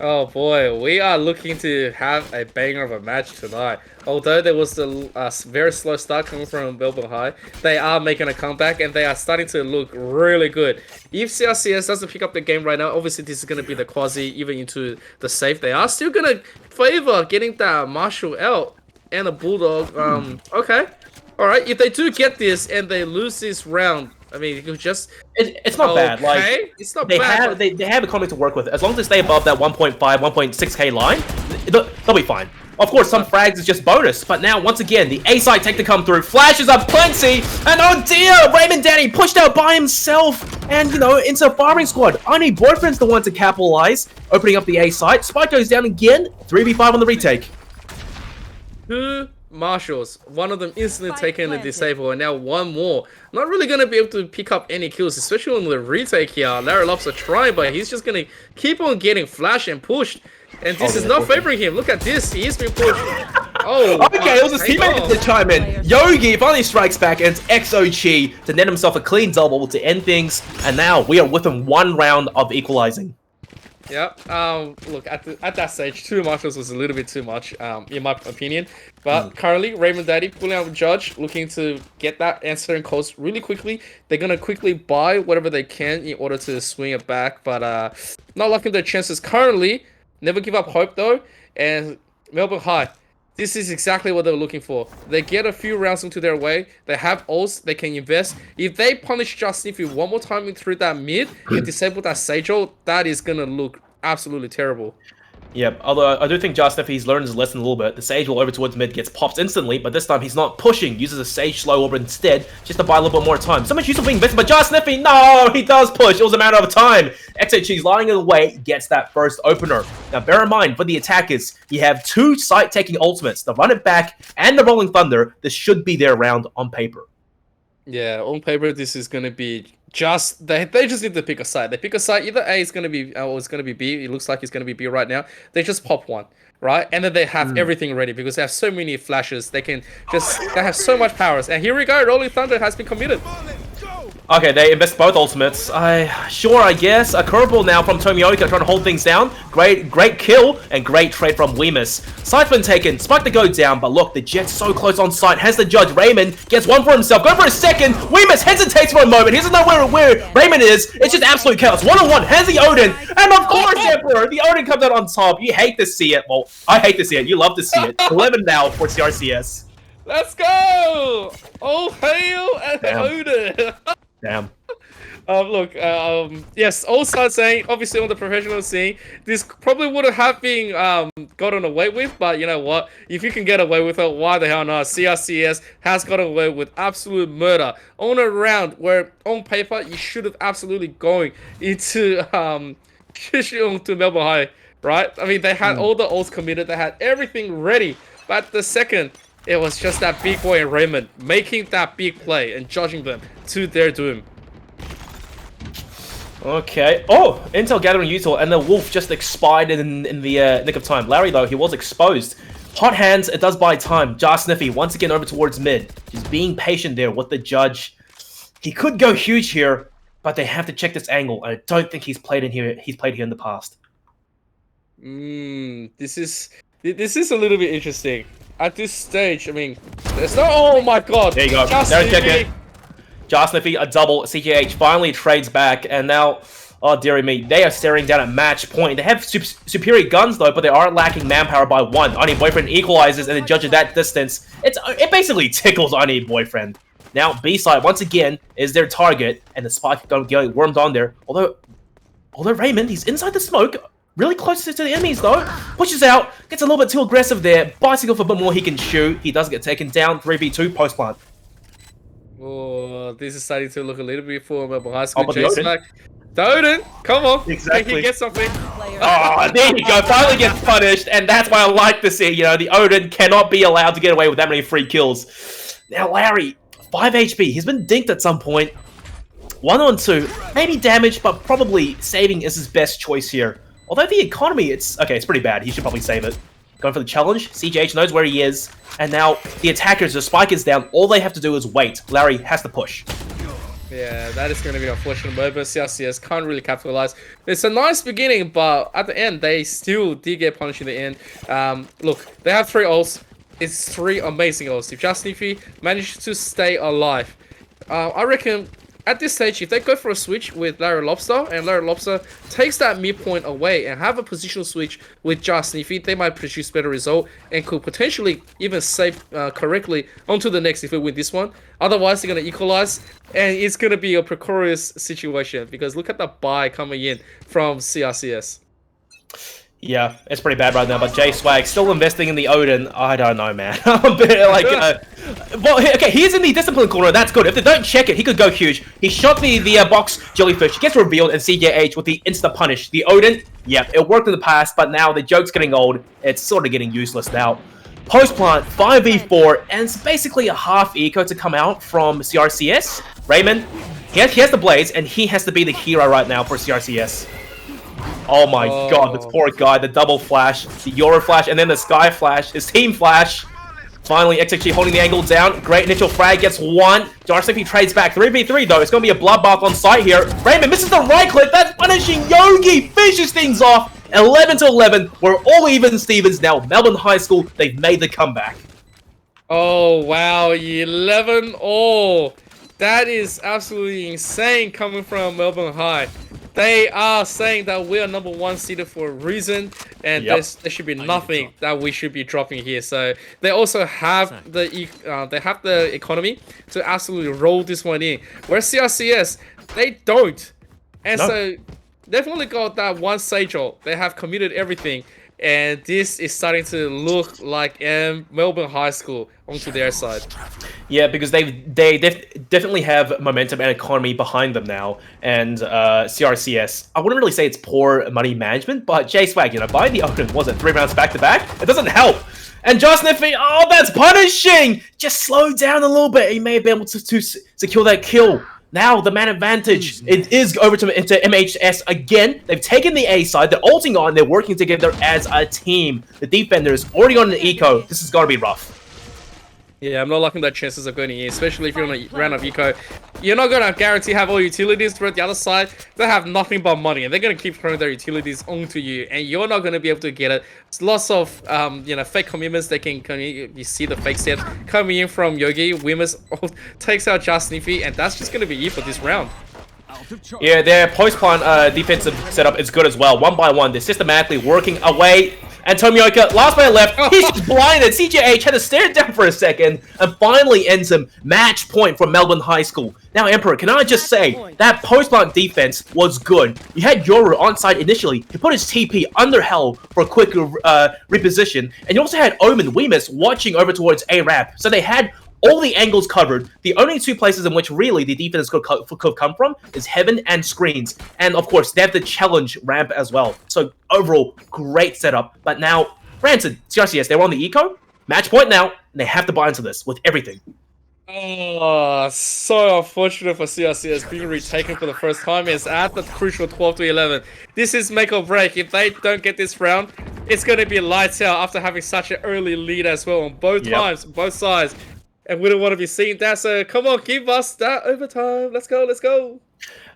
[SPEAKER 1] Oh boy, we are looking to have a banger of a match tonight. Although there was a very slow start coming from Melbourne High, they are making a comeback and they are starting to look really good. If CRCS doesn't pick up the game right now, obviously this is going to be the quasi, even into the safe. They are still going to favor getting that Marshall out. and a Bulldog. Okay. Alright, if they do get this and they lose this round, I mean, you could just...
[SPEAKER 2] It's not bad. Like,
[SPEAKER 1] it's not
[SPEAKER 2] they
[SPEAKER 1] bad.
[SPEAKER 2] have they have economy to work with. As long as they stay above that 1.5, 1.6k line, they'll be fine. Of course, some frags is just bonus, but now, once again, the A-side tech to come through. Flashes are plenty, and oh dear, Raymond Daddy pushed out by himself, and, you know, into a firing squad. I need Boyfriend's the one to capitalize, opening up the A-side. Spike goes down again, 3v5 on the retake.
[SPEAKER 1] Two marshals, one of them instantly taken the disable, and now one more. Not really going to be able to pick up any kills, especially on the retake here. Larry Lobs are trying, but he's just going to keep on getting flashed and pushed. And this is not favoring him. Look at this. He is being pushed. Oh,
[SPEAKER 2] okay, it was his teammate to chime in. Yogi finally strikes back, and it's XOG to net himself a clean double to end things. And now we are within one round of equalizing.
[SPEAKER 1] Yeah. Look, at that stage, two marshals was a little bit too much, in my opinion. But currently, Raymond Daddy pulling out the judge, looking to get that answering coast really quickly. They're gonna quickly buy whatever they can in order to swing it back, but not liking their chances currently. Never give up hope though, and Melbourne High, this is exactly what they were looking for. They get a few rounds into their way, they have ults, they can invest. If they punish Justin Sniffy one more time through that mid and disable that Sage ult, that is gonna look absolutely terrible.
[SPEAKER 2] Yep, although I do think Just Sniffy's learned his lesson a little bit. The Sage will over towards mid, gets popped instantly, but this time he's not pushing, uses a Sage slow orb instead, just to buy a little bit more time. So much use of being invested, but Just Sniffy, no, he does push, it was a matter of time. XHG's lying in the way, gets that first opener. Now bear in mind, for the attackers, you have two site-taking ultimates, the Run It Back and the Rolling Thunder. This should be their round on paper.
[SPEAKER 1] Yeah, on paper, this is going to be just... They just need to pick a side. They pick a side, either A is going to be... or it's going to be B. It looks like it's going to be B right now. They just pop one, right? And then they have everything ready because they have so many flashes. They can just... They have so much powers. And here we go. Rolling Thunder has been committed.
[SPEAKER 2] Okay, they invest both ultimates. Sure, I guess. A curveball now from Tomioka trying to hold things down. Great kill and great trade from Weemus. Site's been taken. Spike to go down, but look, the Jet's so close on site. Has the judge. Raymond gets one for himself. Go for a second. Weemus hesitates for a moment. He doesn't know where Raymond is. It's just absolute chaos. One-on-one. Has the Odin. And of course, Emperor. The Odin comes out on top. You hate to see it. Well, I hate to see it. You love to see it. 11 now for CRCS.
[SPEAKER 1] Let's go! Oh, hail and Odin!
[SPEAKER 2] Damn.
[SPEAKER 1] Look, yes, all sides saying, obviously on the professional scene, this probably wouldn't have been gotten away with, but you know what? If you can get away with it, why the hell not? CRCS has gotten away with absolute murder on a round where, on paper, you should have absolutely going into to Melbourne High, right? I mean, they had all the ults committed, they had everything ready, but the second, it was just that big boy and Raymond making that big play and judging them to their doom.
[SPEAKER 2] Okay. Oh, Intel gathering util, and the Wolf just expired in the nick of time. Larry, though, he was exposed. Hot hands, it does buy time. Just Sniffy once again over towards mid. He's being patient there with the judge. He could go huge here, but they have to check this angle. I don't think he's played here in the past.
[SPEAKER 1] This is a little bit interesting. At this stage, I mean, there's no... Oh my god!
[SPEAKER 2] There you go. Just Sniffy. Just Sniffy, a double. CGH finally trades back, and now... Oh, dearie me. They are staring down at match point. They have superior guns, though, but they are lacking manpower by one. I Need Boyfriend equalizes, and the judge at that distance. It basically tickles I Need Boyfriend. Now, B-side, once again, is their target, and the spike going to get wormed on there. Although Raymond, he's inside the smoke. Really close to the enemies, though. Pushes out, gets a little bit too aggressive there. Bicycle for a bit more he can shoot. He does get taken down. 3v2 post-plant.
[SPEAKER 1] Oh, this is starting to look a little bit for Melbourne High School.
[SPEAKER 2] Oh, the Odin?
[SPEAKER 1] The Odin, come on.
[SPEAKER 2] Exactly.
[SPEAKER 1] He gets something.
[SPEAKER 2] Oh, there you go. Finally gets punished, and that's why I like to see. You know, the Odin cannot be allowed to get away with that many free kills. Now, Larry, 5 HP. He's been dinked at some point. 1 on 2. Maybe damaged, but probably saving is his best choice here. Although the economy, it's pretty bad. He should probably save it. Going for the challenge. CJH knows where he is. And now the attackers, the spike is down. All they have to do is wait. Larry has to push.
[SPEAKER 1] Yeah, that is going to be unfortunate, but CRCS can't really capitalize. It's a nice beginning, but at the end, they still did get punished in the end. Look, they have 3 ults. It's 3 amazing ults. If Just Sniffy managed to stay alive, I reckon at this stage, if they go for a switch with Larry Lobster and Larry Lobster takes that midpoint away and have a positional switch with Just Sniffy, they might produce better result and could potentially even save correctly onto the next if we win this one. Otherwise, they're going to equalize and it's going to be a precarious situation because look at the buy coming in from CRCS.
[SPEAKER 2] Yeah, it's pretty bad right now, but J-Swag still investing in the Odin. I don't know, man. I'm a bit like, well, okay, he's in the discipline corner. That's good. If they don't check it, he could go huge. He shot the box jellyfish. He gets revealed, and CJH with the insta punish. The Odin, yeah, it worked in the past, but now the joke's getting old. It's sort of getting useless now. Post plant 5v4, and it's basically a half eco to come out from CRCS. Raymond, he has the blades, and he has to be the hero right now for CRCS. Oh my god, this poor guy, the double flash, the Euro flash, and then the Sky flash, his team flash. Finally, XXG holding the angle down. Great initial frag, gets one. Jarsifi trades back. 3v3 though, it's going to be a bloodbath on site here. Raymond misses the right click, that's punishing Yogi, finishes things off. 11-11, we're all even Stevens now. Melbourne High School, they've made the comeback.
[SPEAKER 1] Oh wow, 11-all. That is absolutely insane coming from Melbourne High. They are saying that we are #1 seeded for a reason, and there should be nothing that we should be dropping here. So they also have the economy to absolutely roll this one in. Whereas CRCS, they don't, and so they've only got that one Sage ult. They have committed everything, and this is starting to look like Melbourne High School onto their side.
[SPEAKER 2] Yeah, because they definitely have momentum and economy behind them now, and CRCS, I wouldn't really say it's poor money management, but J-Swag, you know, buying the Odin, was it 3 rounds back-to-back? It doesn't help. And Just Sniffy, oh, that's punishing! Just slow down a little bit, he may have been able to secure that kill. Now, the man advantage, it is over into MHS again. They've taken the A side, they're ulting on, they're working together as a team. The defenders already on an eco, this has got to be rough.
[SPEAKER 1] Yeah, I'm not liking the chances of going in, especially if you're on a round of eco. You're not going to guarantee have all utilities, but the other side, they have nothing but money, and they're going to keep throwing their utilities onto you, and you're not going to be able to get it. It's lots of, fake commitments. They can, you see the fake steps coming in from Yogi. Wimers takes out Just Sniffy, and that's just going to be it for this round.
[SPEAKER 2] Yeah, their post-plant defensive setup is good as well. One by one, they're systematically working away. And Tomioka, last player left, he's just blinded. CJH had to stare down for a second and finally ends him. Match point from Melbourne High School. Now, Emperor, can I just say, that post-plant defense was good. You had Yoru on side initially. He put his TP under Hell for a quick reposition. And you also had Omen Weemus watching over towards A-Ramp. So they had all the angles covered. The only two places in which really the defense could come from is Heaven and Screens. And of course, they have the challenge ramp as well. So overall, great setup. But now, granted, CRCS, they're on the eco. Match point now, and they have to buy into this with everything.
[SPEAKER 1] Oh, so unfortunate for CRCS being retaken for the first time. It's at the crucial 12-11. This is make or break. If they don't get this round, it's going to be lights out after having such an early lead as well on both times, both sides. And we don't want to be seeing that, so come on, give us that overtime. Let's go, let's go.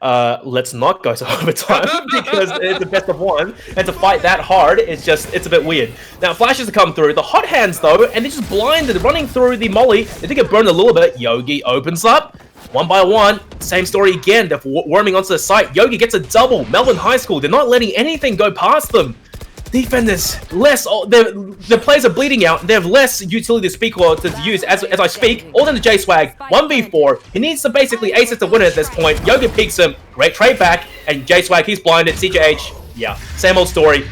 [SPEAKER 2] Let's not go to overtime because it's the best of one, and to fight that hard, it's a bit weird. Now, flashes to come through, the hot hands though, and they're just blinded, running through the molly. They do get burned a little bit. Yogi opens up. One by one, same story again. They're worming onto the site. Yogi gets a double. Melbourne High School, they're not letting anything go past them. Defenders, the players are bleeding out. They have less utility to speak or to use as I speak. All in the J-Swag, 1v4. He needs to basically ace it to win it at this point. Yoga peeks him, great trade back, and J-Swag, he's blinded. CJH, yeah, same old story.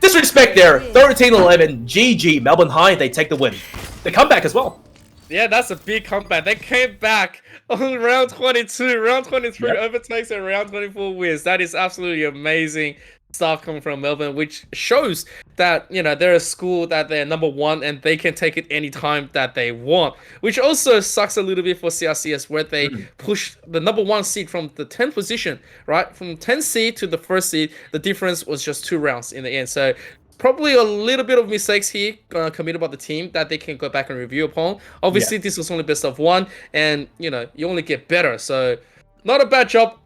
[SPEAKER 2] Disrespect there, 13-11, GG, Melbourne High, they take the win. The comeback as well.
[SPEAKER 1] Yeah, that's a big comeback. They came back on round 22, round 23 overtakes, and round 24 wins. That is absolutely amazing stuff coming from Melbourne, which shows that, you know, they're a school that they're #1 and they can take it anytime that they want, which also sucks a little bit for CRCS, where they pushed the #1 seed from the 10th position, right? From 10th seed to the 1st seed, the difference was just 2 rounds in the end. So probably a little bit of mistakes here committed by the team that they can go back and review upon. Obviously, this was only best of 1, and, you know, you only get better. So not a bad job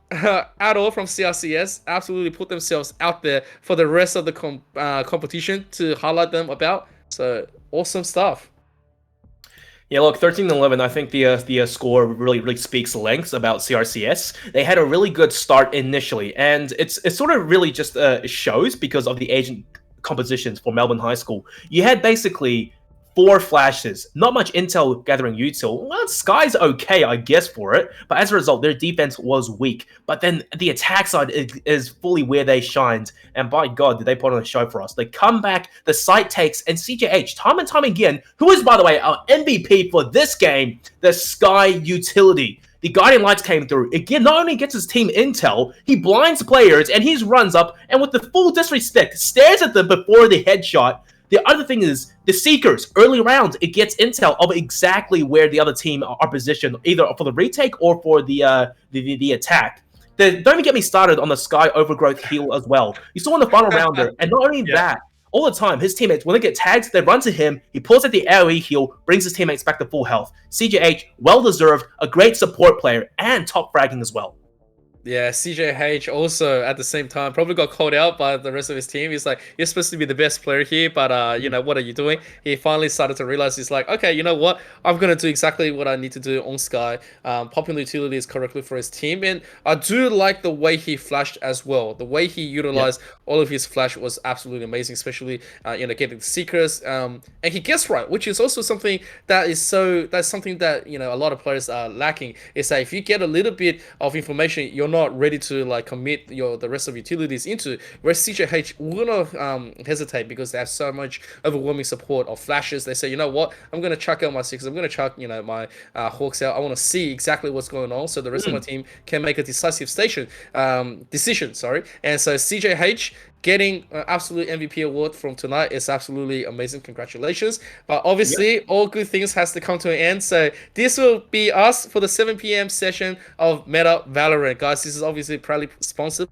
[SPEAKER 1] at all from CRCS. Absolutely put themselves out there for the rest of the competition to highlight them about. So awesome stuff.
[SPEAKER 2] Yeah, look, 13-11. I think the score really speaks lengths about CRCS. They had a really good start initially, and it's sort of really just shows because of the agent compositions for Melbourne High School. You had basically four flashes, not much intel gathering util. Well, Sky's okay, I guess, for it, but as a result, their defense was weak. But then the attack side is fully where they shined, and by God, did they put on a show for us. They come back, the site takes, and CJH, time and time again, who is, by the way, our MVP for this game, the Sky utility. The Guardian Lights came through. Again, not only gets his team intel, he blinds players, and he runs up, and with the full disrespect, stares at them before the headshot. The other thing is, the Seekers, early rounds, it gets intel of exactly where the other team are positioned, either for the retake or for the attack. Don't even get me started on the Sky Overgrowth heal as well. You saw in the final round there, and not only that, all the time, his teammates, when they get tagged, they run to him, he pulls out the AoE heal, brings his teammates back to full health. CJH, well-deserved, a great support player, and top fragging as well.
[SPEAKER 1] Yeah, CJH also at the same time probably got called out by the rest of his team. He's like, you're supposed to be the best player here, but you know, what are you doing? He finally started to realize he's like, okay, you know what? I'm gonna do exactly what I need to do on Sky. Popping the utilities correctly for his team, and I do like the way he flashed as well. The way he utilized all of his flash was absolutely amazing, especially you know, getting the Seekers. And he guessed right, which is also something that's something that, you know, a lot of players are lacking. Is that if you get a little bit of information, you're not ready to like commit the rest of utilities into, where CJH will not hesitate because they have so much overwhelming support of flashes. They say, you know what, I'm gonna chuck out my Seekers, I'm gonna chuck, you know, my Hawks out. I want to see exactly what's going on so the rest of my team can make a decisive decision. Sorry. And so CJH getting an absolute MVP award from tonight is absolutely amazing. Congratulations. But obviously, all good things has to come to an end. So this will be us for the 7 p.m. session of Meta Valorant. Guys, this is obviously proudly sponsored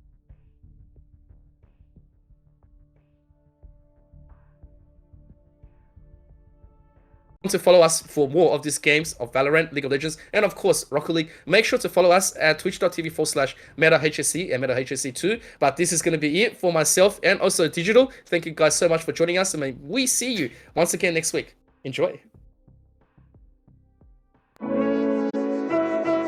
[SPEAKER 1] to follow us for more of these games of Valorant, League of Legends, and of course Rocket League. Make sure to follow us at twitch.tv/MetaHSE and MetaHSE2. But this is going to be it for myself and also Digital. Thank you guys so much for joining us. I mean, we see you once again next week. Enjoy.